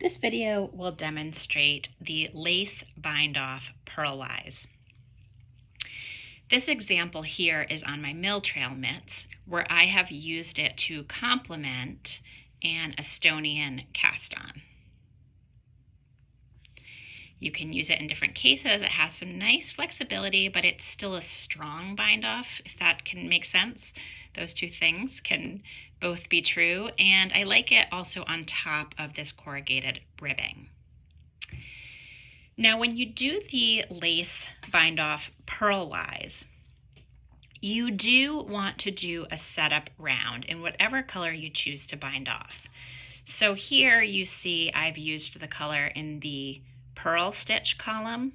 This video will demonstrate the lace bind off Purlwise. This example here is on my mill trail mitts, where I have used it to complement an Estonian cast on. You can use it in different cases. It has some nice flexibility, but it's still a strong bind off, if that can make sense. Those two things can both be true, and I like it also on top of this corrugated ribbing. Now, when you do the lace bind off Purlwise, you do want to do a setup round in whatever color you choose to bind off. So here you see I've used the color in the purl stitch column,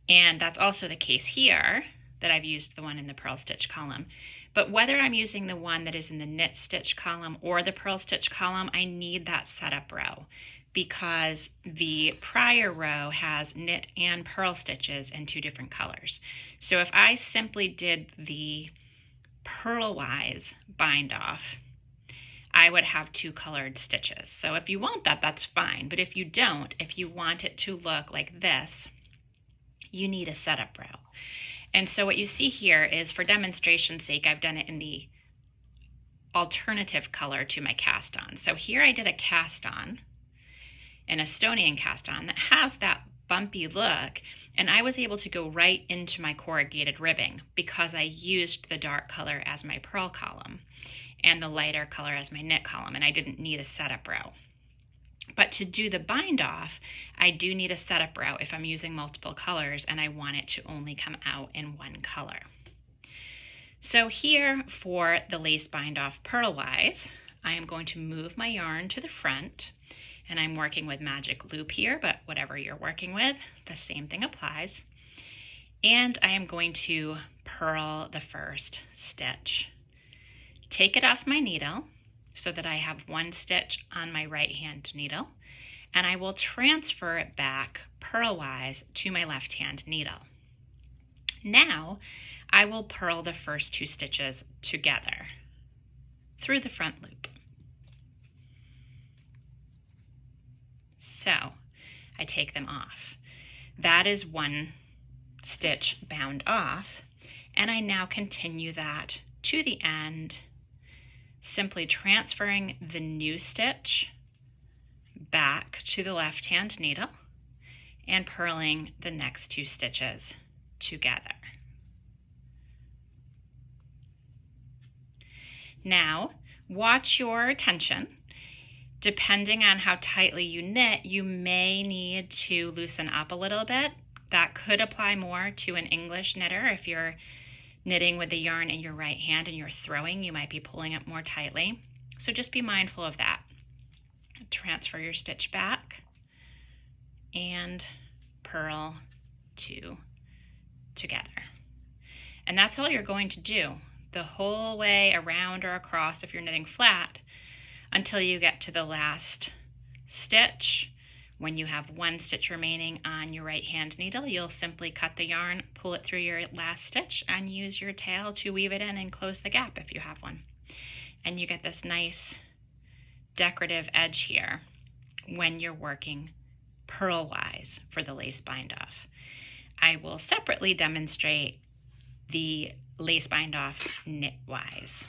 and that's also the case here that I've used the one in the purl stitch column. But whether I'm using the one that is in the knit stitch column or the purl stitch column, I need that setup row because the prior row has knit and purl stitches in two different colors. So if I simply did the Purlwise bind off, I would have two colored stitches. So if you want that, that's fine. But if you don't, if you want it to look like this, you need a setup row. And so what you see here is, for demonstration's sake, I've done it in the alternative color to my cast on. So here I did a cast on, an Estonian cast on that has that bumpy look, and I was able to go right into my corrugated ribbing because I used the dark color as my purl column and the lighter color as my knit column, and I didn't need a setup row. But to do the bind off, I do need a setup row if I'm using multiple colors and I want it to only come out in one color. So here for the lace bind off Purlwise, I am going to move my yarn to the front, and I'm working with magic loop here, but whatever you're working with, the same thing applies. And I am going to purl the first stitch. Take it off my needle so that I have one stitch on my right hand needle, and I will transfer it back purlwise to my left hand needle. Now I will purl the first two stitches together through the front loop. So I take them off. That is one stitch bound off, and I now continue that to the end, simply transferring the new stitch back to the left hand needle and purling the next two stitches together. Now, watch your tension. Depending on how tightly you knit, you may need to loosen up a little bit. That could apply more to an English knitter. If you're knitting with the yarn in your right hand and you're throwing, you might be pulling it more tightly. So just be mindful of that. Transfer your stitch back and purl two together. And that's all you're going to do the whole way around or across if you're knitting flat until you get to the last stitch. When you have one stitch remaining on your right hand needle, you'll simply cut the yarn, pull it through your last stitch, and use your tail to weave it in and close the gap if you have one. And you get this nice decorative edge here when you're working Purlwise for the lace bind off. I will separately demonstrate the lace bind off knitwise.